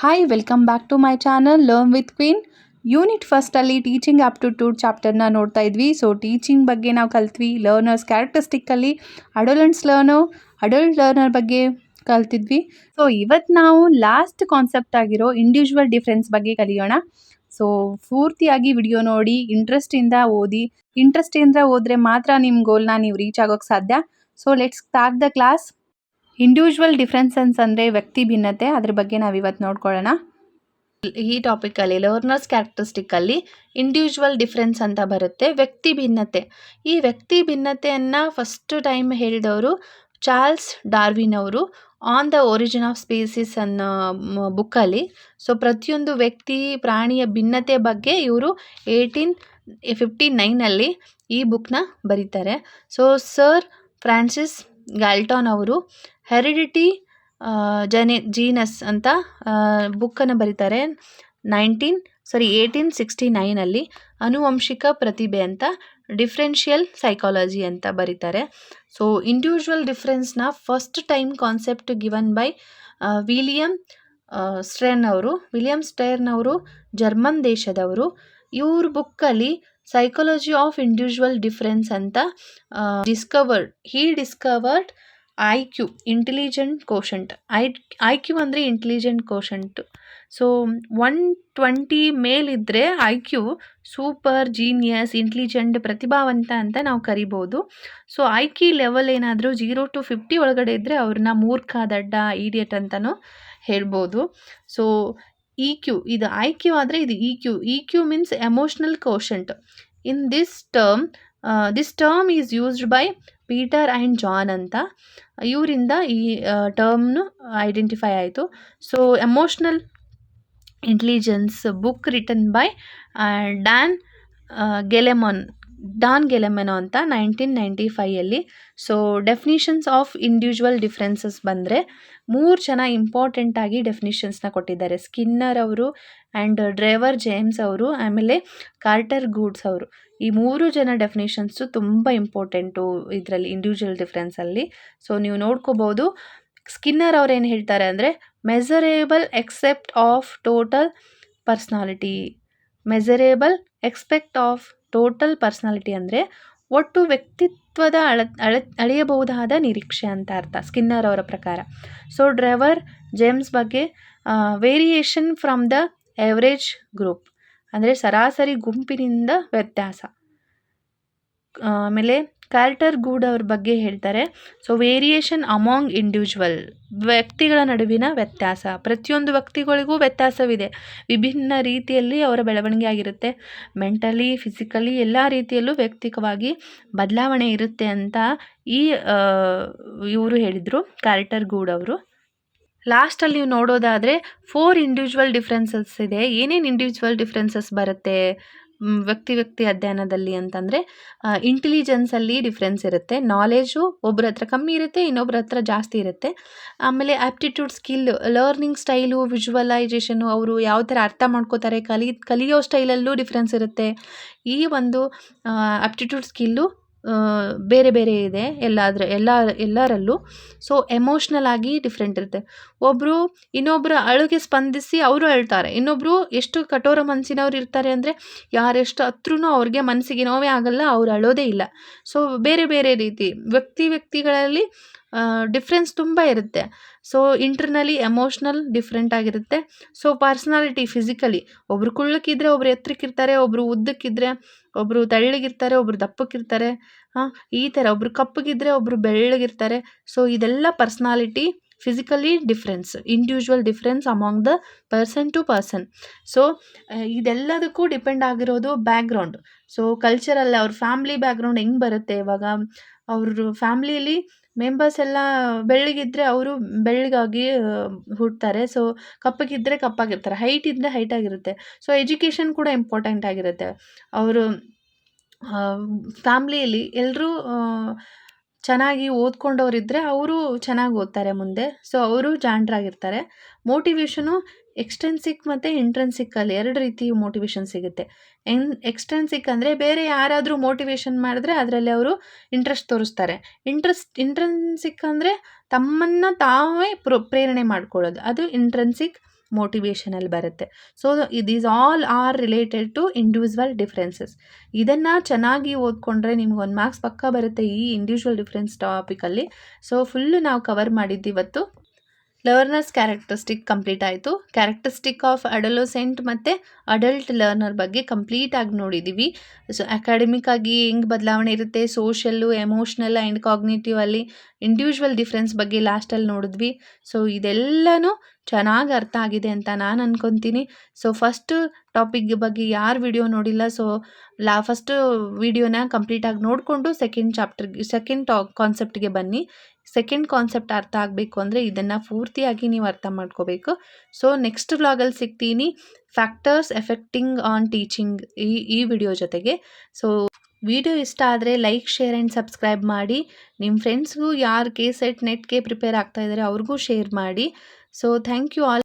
Hi welcome back to my channel learn with queen. Unit ಫಸ್ಟಲ್ಲಿ teaching aptitude ಚಾಪ್ಟರ್ನ ನೋಡ್ತಾ ಇದ್ವಿ. ಸೊ ಟೀಚಿಂಗ್ ಬಗ್ಗೆ ನಾವು ಕಲ್ತ್ವಿ. ಲರ್ನರ್ಸ್ ಕ್ಯಾರೆಕ್ಟರಿಸ್ಟಿಕ್ಕಲ್ಲಿ ಅಡಲ್ಟ್ ಲರ್ನರ್ ಬಗ್ಗೆ ಕಲ್ತಿದ್ವಿ. ಸೊ ಇವತ್ತು ನಾವು ಲಾಸ್ಟ್ ಕಾನ್ಸೆಪ್ಟ್ ಆಗಿರೋ ಇಂಡಿವಿಜುವಲ್ ಡಿಫ್ರೆನ್ಸ್ ಬಗ್ಗೆ ಕಲಿಯೋಣ. ಸೊ ಪೂರ್ತಿಯಾಗಿ ವಿಡಿಯೋ ನೋಡಿ ಇಂಟ್ರೆಸ್ಟಿಂದ ಓದಿದ್ರೆ ಮಾತ್ರ ನಿಮ್ಮ ಗೋಲ್ನ ನೀವು ರೀಚ್ ಆಗೋಕ್ಕೆ ಸಾಧ್ಯ. So let's start the class. Individual differences ಅಂದರೆ ವ್ಯಕ್ತಿ ಭಿನ್ನತೆ, ಅದ್ರ ಬಗ್ಗೆ ನಾವು ಇವತ್ತು ನೋಡ್ಕೊಳ್ಳೋಣ. ಈ ಟಾಪಿಕಲ್ಲಿ ಲರ್ನರ್ಸ್ ಕ್ಯಾರೆಕ್ಟರಿಸ್ಟಿಕ್ಕಲ್ಲಿ ಇಂಡಿವಿಜುವಲ್ ಡಿಫ್ರೆನ್ಸ್ ಅಂತ ಬರುತ್ತೆ, ವ್ಯಕ್ತಿ ಭಿನ್ನತೆ. ಈ ವ್ಯಕ್ತಿ ಭಿನ್ನತೆಯನ್ನು ಫಸ್ಟ್ ಟೈಮ್ ಹೇಳಿದವರು ಚಾರ್ಲ್ಸ್ ಡಾರ್ವಿನ್ ಅವರು on the origin of species ಅನ್ನೋ ಬುಕ್ಕಲ್ಲಿ. ಸೊ ಪ್ರತಿಯೊಂದು ವ್ಯಕ್ತಿ ಪ್ರಾಣಿಯ ಭಿನ್ನತೆ ಬಗ್ಗೆ ಇವರು 1859 ಈ ಬುಕ್ನ ಬರೀತಾರೆ. ಸೊ ಸರ್ ಫ್ರಾನ್ಸಿಸ್ ಗ್ಯಾಲ್ಟನ್ ಅವರು ಹೆರಿಡಿಟಿ ಜೀನಸ್ ಅಂತ ಬುಕ್ಕನ್ನು ಬರೀತಾರೆ 1869. ಆನುವಂಶಿಕ ಪ್ರತಿಭೆ ಅಂತ ಡಿಫ್ರೆನ್ಷಿಯಲ್ ಸೈಕಾಲಜಿ ಅಂತ ಬರೀತಾರೆ. ಸೊ ಇಂಡಿವಿಜುವಲ್ ಡಿಫ್ರೆನ್ಸ್ನ first time concept given by William Stern ಅವರು ಜರ್ಮನ್ ದೇಶದವರು. ಇವ್ರ ಬುಕ್ಕಲ್ಲಿ ಸೈಕಾಲಜಿ ಆಫ್ ಇಂಡಿವಿಜುವಲ್ ಡಿಫ್ರೆನ್ಸ್ ಅಂತ discovered IQ intelligent quotient. IQ ಅಂದರೆ ಇಂಟೆಲಿಜೆಂಟ್ ಕೋಶಂಟ್. ಸೊ 120 ಮೇಲಿದ್ದರೆ IQ ಸೂಪರ್, ಜೀನಿಯಸ್, ಇಂಟೆಲಿಜೆಂಟ್, ಪ್ರತಿಭಾವಂತ ಅಂತ ನಾವು ಕರಿಬೋದು. ಸೊ IQ ಲೆವೆಲ್ ಏನಾದರೂ 0 to 50 ಒಳಗಡೆ ಇದ್ದರೆ ಅವ್ರನ್ನ ಮೂರ್ಖ, ದಡ್ಡ, ಈಡಿಯಟ್ ಅಂತಲೂ ಹೇಳ್ಬೋದು. ಸೊ EQ ಇದು IQ ಆದರೆ ಇದು EQ means emotional quotient. In this term is used by Peter and John ಅಂತ. ಇವರಿಂದ ಈ ಟರ್ಮ್ನು ಐಡೆಂಟಿಫೈ ಆಯಿತು. So emotional intelligence book written by Don Goleman ಅಂತ 1995. So definitions of individual differences ಬಂದರೆ 3 ಜನ ಇಂಪಾರ್ಟೆಂಟ್ ಆಗಿ ಡೆಫಿನಿಷನ್ಸ್ನ ಕೊಟ್ಟಿದ್ದಾರೆ. ಸ್ಕಿನ್ನರ್ ಅವರು ಆ್ಯಂಡ್ ಡ್ರೈವರ್ ಜೇಮ್ಸ್ ಅವರು, ಆಮೇಲೆ ಕಾರ್ಟರ್ ಗೂಡ್ಸ್ ಅವರು. ಈ 3 ಜನ ಡೆಫಿನಿಷನ್ಸು ತುಂಬ ಇಂಪಾರ್ಟೆಂಟು ಇದರಲ್ಲಿ ಇಂಡಿವಿಜುವಲ್ ಡಿಫ್ರೆನ್ಸಲ್ಲಿ. ಸೊ ನೀವು ನೋಡ್ಕೋಬೋದು. ಸ್ಕಿನ್ನರ್ ಅವ್ರು ಏನು ಹೇಳ್ತಾರೆ ಅಂದರೆ ಮೆಸರೇಬಲ್ ಎಕ್ಸೆಪ್ಟ್ ಆಫ್ ಟೋಟಲ್ ಪರ್ಸ್ನಾಲಿಟಿ ಅಂದರೆ ಒಟ್ಟು ವ್ಯಕ್ತಿತ್ವದ ಅಳೆಯಬಹುದಾದ ನಿರೀಕ್ಷೆ ಅಂತ ಅರ್ಥ ಸ್ಕಿನ್ನರ್ ಅವರ ಪ್ರಕಾರ. ಸೊ ಡ್ರೈವರ್ ಜೇಮ್ಸ್ ಬಗ್ಗೆ variation from the average group ಅಂದರೆ ಸರಾಸರಿ ಗುಂಪಿನಿಂದ ವ್ಯತ್ಯಾಸ. ಆಮೇಲೆ ಕಾರ್ಟರ್ ಗೂಡ್ ಅವ್ರ ಬಗ್ಗೆ ಹೇಳ್ತಾರೆ ಸೊ ವೇರಿಯೇಷನ್ ಅಮಾಂಗ್ ಇಂಡಿವಿಜುವಲ್, ವ್ಯಕ್ತಿಗಳ ನಡುವಿನ ವ್ಯತ್ಯಾಸ. ಪ್ರತಿಯೊಂದು ವ್ಯಕ್ತಿಗಳಿಗೂ ವ್ಯತ್ಯಾಸವಿದೆ, ವಿಭಿನ್ನ ರೀತಿಯಲ್ಲಿ ಅವರ ಬೆಳವಣಿಗೆ ಆಗಿರುತ್ತೆ. ಮೆಂಟಲಿ, ಫಿಸಿಕಲಿ ಎಲ್ಲ ರೀತಿಯಲ್ಲೂ ವ್ಯಕ್ತಿಕವಾಗಿ ಬದಲಾವಣೆ ಇರುತ್ತೆ ಅಂತ ಇವರು ಹೇಳಿದರು, ಕಾರ್ಟರ್ ಗೂಡ್ ಅವರು. ಲಾಸ್ಟಲ್ಲಿ ನೀವು ನೋಡೋದಾದರೆ 4 ಇಂಡಿವಿಜುವಲ್ ಡಿಫ್ರೆನ್ಸಸ್ ಇದೆ. ಏನೇನು ಇಂಡಿವಿಜುವಲ್ ಡಿಫ್ರೆನ್ಸಸ್ ಬರುತ್ತೆ ವ್ಯಕ್ತಿ ಅಧ್ಯಯನದಲ್ಲಿ ಅಂತಂದರೆ ಇಂಟೆಲಿಜೆನ್ಸಲ್ಲಿ ಡಿಫ್ರೆನ್ಸ್ ಇರುತ್ತೆ, ನಾಲೆಜು ಒಬ್ಬರ ಹತ್ರ ಕಮ್ಮಿ ಇರುತ್ತೆ, ಇನ್ನೊಬ್ಬರ ಹತ್ರ ಜಾಸ್ತಿ ಇರುತ್ತೆ. ಆಮೇಲೆ ಆ್ಯಪ್ಟಿಟ್ಯೂಡ್ ಸ್ಕಿಲ್, ಲರ್ನಿಂಗ್ ಸ್ಟೈಲು, ವಿಜುವಲೈಜೇಷನು, ಅವರು ಯಾವ ಥರ ಅರ್ಥ ಮಾಡ್ಕೋತಾರೆ, ಕಲಿಯೋ ಸ್ಟೈಲಲ್ಲೂ ಡಿಫ್ರೆನ್ಸ್ ಇರುತ್ತೆ. ಈ ಒಂದು ಆ್ಯಪ್ಟಿಟ್ಯೂಡ್ ಸ್ಕಿಲ್ಲು ಬೇರೆ ಬೇರೆ ಇದೆ ಎಲ್ಲರಲ್ಲೂ. ಸೊ ಎಮೋಷ್ನಲ್ ಆಗಿ ಡಿಫ್ರೆಂಟ್ ಇರುತ್ತೆ. ಒಬ್ಬರು ಇನ್ನೊಬ್ಬರ ಅಳುಗೆ ಸ್ಪಂದಿಸಿ ಅವರು ಅಳ್ತಾರೆ, ಇನ್ನೊಬ್ಬರು ಎಷ್ಟು ಕಠೋರ ಮನಸ್ಸಿನವ್ರು ಇರ್ತಾರೆ ಅಂದರೆ ಯಾರೆಷ್ಟು ಹತ್ರೂ ಅವ್ರಿಗೆ ಮನಸ್ಸಿಗೆ ನೋವೇ ಆಗಲ್ಲ, ಅವ್ರು ಅಳೋದೇ ಇಲ್ಲ. ಸೊ ಬೇರೆ ಬೇರೆ ರೀತಿ ವ್ಯಕ್ತಿಗಳಲ್ಲಿ ಡಿಫ್ರೆನ್ಸ್ ತುಂಬ ಇರುತ್ತೆ. ಸೊ ಇಂಟರ್ನಲಿ ಎಮೋಷ್ನಲ್ ಡಿಫ್ರೆಂಟ್ ಆಗಿರುತ್ತೆ. ಸೊ ಪರ್ಸ್ನಾಲಿಟಿ ಫಿಸಿಕಲಿ ಒಬ್ರು ಕುಳ್ಳಕ್ಕಿದ್ರೆ ಒಬ್ರು ಎತ್ತರಕ್ಕಿರ್ತಾರೆ, ಒಬ್ರು ಉದ್ದಕ್ಕಿದ್ರೆ ಒಬ್ಬರು ತೆಳ್ಳಗಿರ್ತಾರೆ, ಒಬ್ರು ದಪ್ಪಕ್ಕಿರ್ತಾರೆ. ಈ ಥರ ಒಬ್ರು ಕಪ್ಪಗಿದ್ರೆ ಒಬ್ರು ಬೆಳ್ಳಗಿರ್ತಾರೆ. ಸೊ ಇದೆಲ್ಲ personality physically difference, individual difference among the person to person. So ಇದೆಲ್ಲದಕ್ಕೂ ಡಿಪೆಂಡ್ ಆಗಿರೋದು ಬ್ಯಾಕ್ಗ್ರೌಂಡ್. ಸೊ ಕಲ್ಚರಲ್ಲಿ ಅವ್ರ ಫ್ಯಾಮ್ಲಿ ಬ್ಯಾಕ್ಗ್ರೌಂಡ್ ಹೆಂಗೆ ಬರುತ್ತೆ, ಇವಾಗ ಅವ್ರ ಫ್ಯಾಮ್ಲಿಯಲ್ಲಿ ಮೆಂಬರ್ಸ್ ಎಲ್ಲ ಬೆಳ್ಳಗಿದ್ರೆ ಅವರು ಬೆಳ್ಳಗಾಗಿ ಹುಡ್ತಾರೆ. ಸೊ ಕಪ್ಪಗಿದ್ದರೆ ಕಪ್ಪಾಗಿರ್ತಾರೆ, ಹೈಟ್ ಇದ್ದರೆ ಹೈಟಾಗಿರುತ್ತೆ. ಸೊ ಎಜುಕೇಷನ್ ಕೂಡ ಇಂಪಾರ್ಟೆಂಟ್ ಆಗಿರುತ್ತೆ. ಅವರು ಫ್ಯಾಮ್ಲಿಯಲ್ಲಿ ಎಲ್ಲರೂ ಚೆನ್ನಾಗಿ ಓದ್ಕೊಂಡವರಿದ್ದರೆ ಅವರು ಚೆನ್ನಾಗಿ ಓದ್ತಾರೆ ಮುಂದೆ. ಸೊ ಅವರು ಜಾಣರಾಗಿರ್ತಾರೆ. ಮೋಟಿವೇಶನು ಎಕ್ಸ್ಟ್ರಿನ್ಸಿಕ್ ಮತ್ತು ಇಂಟ್ರಿನ್ಸಿಕಲ್ಲಿ 2 ರೀತಿ ಮೋಟಿವೇಶನ್ ಸಿಗುತ್ತೆ. ಎಕ್ಸ್ಟ್ರಿನ್ಸಿಕ್ ಅಂದರೆ ಬೇರೆ ಯಾರಾದರೂ ಮೋಟಿವೇಶನ್ ಮಾಡಿದ್ರೆ ಅದರಲ್ಲಿ ಅವರು ಇಂಟ್ರೆಸ್ಟ್ ತೋರಿಸ್ತಾರೆ. ಇಂಟ್ರಿನ್ಸಿಕ್ ಅಂದರೆ ತಮ್ಮನ್ನು ತಾವೇ ಪ್ರೇರಣೆ ಮಾಡ್ಕೊಳ್ಳೋದು, ಅದು ಇಂಟ್ರಿನ್ಸಿಕ್ ಮೋಟಿವೇಶನಲ್ ಬರುತ್ತೆ. So these all are related to individual differences. ಇದನ್ನು ಚೆನ್ನಾಗಿ ಓದ್ಕೊಂಡ್ರೆ ನಿಮ್ಗೆ 1 ಮಾರ್ಕ್ಸ್ ಪಕ್ಕ ಬರುತ್ತೆ ಈ ಇಂಡಿವಿಜುವಲ್ ಡಿಫ್ರೆನ್ಸ್ ಟಾಪಿಕಲ್ಲಿ. ಸೊ ಫುಲ್ಲು ನಾವು ಕವರ್ ಮಾಡಿದ್ದು ಇವತ್ತು. ಲರ್ನರ್ಸ್ ಕ್ಯಾರೆಕ್ಟರಿಸ್ಟಿಕ್ ಕಂಪ್ಲೀಟ್ ಆಯಿತು. ಕ್ಯಾರೆಕ್ಟರಿಸ್ಟಿಕ್ ಆಫ್ ಅಡೋಲಸೆಂಟ್ ಮತ್ತು ಅಡಲ್ಟ್ ಲರ್ನರ್ ಬಗ್ಗೆ ಕಂಪ್ಲೀಟಾಗಿ ನೋಡಿದ್ದೀವಿ. ಸೊ ಅಕಾಡೆಮಿಕ್ ಆಗಿ ಹೆಂಗೆ ಬದಲಾವಣೆ ಇರುತ್ತೆ, ಸೋಷಲ್ಲು, ಎಮೋಷ್ನಲ್ ಆ್ಯಂಡ್ ಕಾಗ್ನಿಟಿವ್ ಅಲ್ಲಿ ಇಂಡಿವಿಜುವಲ್ ಡಿಫ್ರೆನ್ಸ್ ಬಗ್ಗೆ ಲಾಸ್ಟಲ್ಲಿ ನೋಡಿದ್ವಿ. ಸೊ ಇದೆಲ್ಲನೂ ಚೆನ್ನಾಗಿ ಅರ್ಥ ಆಗಿದೆ ಅಂತ ನಾನು ಅನ್ಕೊತೀನಿ. ಸೊ ಫಸ್ಟ್ ಟಾಪಿಕ್ ಬಗ್ಗೆ ಯಾರು ವಿಡಿಯೋ ನೋಡಿಲ್ಲ, ಸೊ ಫಸ್ಟು ವಿಡಿಯೋನ ಕಂಪ್ಲೀಟಾಗಿ ನೋಡಿಕೊಂಡು ಸೆಕೆಂಡ್ ಕಾನ್ಸೆಪ್ಟ್ಗೆ ಬನ್ನಿ. ಸೆಕೆಂಡ್ ಕಾನ್ಸೆಪ್ಟ್ ಅರ್ಥ ಆಗಬೇಕು ಅಂದರೆ ಇದನ್ನು ಪೂರ್ತಿಯಾಗಿ ನೀವು ಅರ್ಥ ಮಾಡ್ಕೋಬೇಕು. ಸೊ ನೆಕ್ಸ್ಟ್ ವ್ಲಾಗಲ್ಲಿ ಸಿಗ್ತೀನಿ ಫ್ಯಾಕ್ಟರ್ಸ್ ಎಫೆಕ್ಟಿಂಗ್ ಆನ್ ಟೀಚಿಂಗ್ ಈ ವಿಡಿಯೋ ಜೊತೆಗೆ. ಸೊ ವಿಡಿಯೋ ಇಷ್ಟ ಆದರೆ ಲೈಕ್, ಶೇರ್ ಆ್ಯಂಡ್ ಸಬ್ಸ್ಕ್ರೈಬ್ ಮಾಡಿ. ನಿಮ್ಮ ಫ್ರೆಂಡ್ಸ್ಗೂ ಯಾರು KCET ನೆಟ್ಗೆ ಪ್ರಿಪೇರ್ ಆಗ್ತಾ ಇದ್ದಾರೆ ಅವ್ರಿಗೂ ಶೇರ್ ಮಾಡಿ. So thank you all.